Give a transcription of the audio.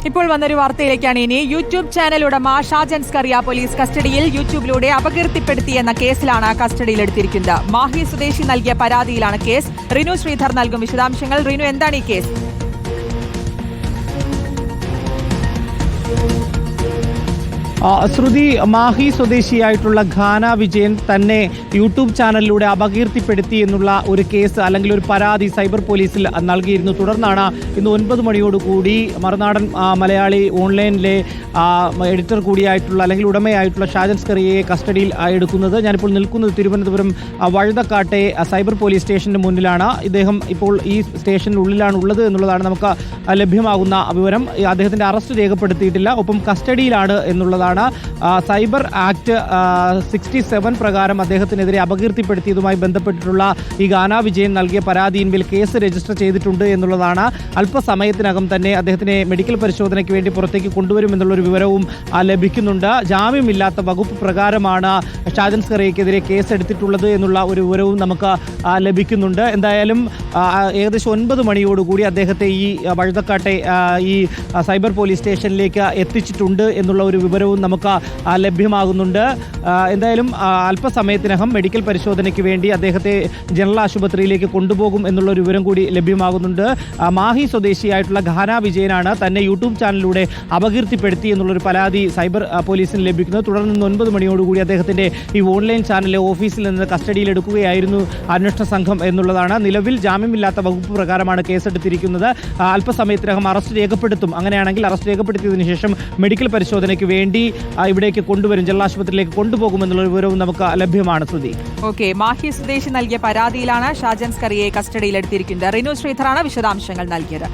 ഇപ്പോൾ വന്നൊരു വാർത്തയിലേക്കാണ് ഇനി. യൂട്യൂബ് ചാനൽ ഉടമ ഷാജൻ സ്കറിയ പോലീസ് കസ്റ്റഡിയിൽ. യൂട്യൂബിലൂടെ അപകീർത്തിപ്പെടുത്തിയെന്ന കേസിലാണ് കസ്റ്റഡിയിലെടുത്തിരിക്കുന്നത്. മാഹി സ്വദേശി നൽകിയ പരാതിയിലാണ് കേസ്. റിനു ശ്രീധർ നൽകും വിശദാംശങ്ങൾ. റിനു, എന്താണ് ഈ കേസ്? ശ്രുതി, മാഹി സ്വദേശിയായിട്ടുള്ള ഖാന വിജയൻ തന്നെ യൂട്യൂബ് ചാനലിലൂടെ അപകീർത്തിപ്പെടുത്തി എന്നുള്ള ഒരു കേസ് അല്ലെങ്കിൽ ഒരു പരാതി സൈബർ പോലീസിൽ നൽകിയിരുന്നു. തുടർന്നാണ് ഇന്ന് 9 മണിയോടുകൂടി മറുനാടൻ മലയാളി ഓൺലൈനിലെ എഡിറ്റർ കൂടിയായിട്ടുള്ള അല്ലെങ്കിൽ ഉടമയായിട്ടുള്ള ഷാജൻ സ്കറിയയെ കസ്റ്റഡിയിൽ എടുക്കുന്നത്. ഞാനിപ്പോൾ നിൽക്കുന്നത് തിരുവനന്തപുരം വഴുതക്കാട്ടെ സൈബർ പോലീസ് സ്റ്റേഷന്റെ മുന്നിലാണ്. ഇദ്ദേഹം ഇപ്പോൾ ഈ സ്റ്റേഷനുള്ളിലാണ് ഉള്ളത് എന്നുള്ളതാണ് നമുക്ക് ലഭ്യമാകുന്ന വിവരം. അദ്ദേഹത്തിന്റെ അറസ്റ്റ് രേഖപ്പെടുത്തിയിട്ടില്ല, ഒപ്പം കസ്റ്റഡിയിലാണ് എന്നുള്ളതാണ്. സൈബർ ആക്ട് 67 പ്രകാരം അദ്ദേഹത്തിനെതിരെ അപകീർത്തിപ്പെടുത്തിയതുമായി ബന്ധപ്പെട്ടിട്ടുള്ള ഈ ഖാന വിജയൻ നൽകിയ പരാതിയിന്മേൽ കേസ് രജിസ്റ്റർ ചെയ്തിട്ടുണ്ട് എന്നുള്ളതാണ്. അല്പസമയത്തിനകം തന്നെ അദ്ദേഹത്തിനെ മെഡിക്കൽ പരിശോധനയ്ക്ക് വേണ്ടി പുറത്തേക്ക് കൊണ്ടുവരുമെന്നുള്ളൊരു വിവരവും ലഭിക്കുന്നുണ്ട്. ജാമ്യമില്ലാത്ത വകുപ്പ് പ്രകാരമാണ് ഷാജൻ സ്കറിയക്കെതിരെ കേസ് എടുത്തിട്ടുള്ളത് എന്നുള്ള ഒരു വിവരവും നമുക്ക് ലഭിക്കുന്നുണ്ട്. എന്തായാലും ഏകദേശം 9 മണിയോടുകൂടി അദ്ദേഹത്തെ ഈ വഴുതക്കാട്ടെ ഈ സൈബർ പോലീസ് സ്റ്റേഷനിലേക്ക് എത്തിച്ചിട്ടുണ്ട് എന്നുള്ള ഒരു വിവരവും നമുക്ക് ലഭ്യമാകുന്നുണ്ട്. എന്തായാലും അല്പസമയത്തിനകം മെഡിക്കൽ പരിശോധനയ്ക്ക് വേണ്ടി അദ്ദേഹത്തെ ജനറൽ ആശുപത്രിയിലേക്ക് കൊണ്ടുപോകും എന്നുള്ളൊരു വിവരം കൂടി ലഭ്യമാകുന്നുണ്ട്. മാഹി സ്വദേശിയായിട്ടുള്ള ഖാന വിജയനാണ് തന്നെ യൂട്യൂബ് ചാനലിലൂടെ അപകീർത്തിപ്പെടുത്തി എന്നുള്ളൊരു പരാതി സൈബർ പോലീസിന് ലഭിക്കുന്നത്. തുടർന്ന് 9 മണിയോടുകൂടി അദ്ദേഹത്തിന്റെ ഈ ഓൺലൈൻ ചാനലിലെ ഓഫീസിൽ നിന്ന് കസ്റ്റഡിയിലെടുക്കുകയായിരുന്നു അന്വേഷണ സംഘം എന്നുള്ളതാണ്. നിലവിൽ ജാമ്യമില്ലാത്ത വകുപ്പ് പ്രകാരമാണ് കേസെടുത്തിരിക്കുന്നത്. അല്പസമയത്തിനകം അറസ്റ്റ് രേഖപ്പെടുത്തും. അങ്ങനെയാണെങ്കിൽ അറസ്റ്റ് രേഖപ്പെടുത്തിയതിനു ശേഷം മെഡിക്കൽ പരിശോധനയ്ക്ക് വേണ്ടി ഇവിടേക്ക് കൊണ്ടുവരും, ജില്ലാ ആശുപത്രിയിലേക്ക് കൊണ്ടുപോകുമെന്നുള്ള വിവരവും നമുക്ക് ലഭ്യമാണ്. ശ്രുതി, ഓക്കെ. മാഹി സ്വദേശി നൽകിയ പരാതിയിലാണ് ഷാജൻ സ്കറിയയെ കസ്റ്റഡിയിലെടുത്തിരിക്കുന്നത്. റിനു ശ്രീധറാണ് വിശദാംശങ്ങൾ നൽകിയത്.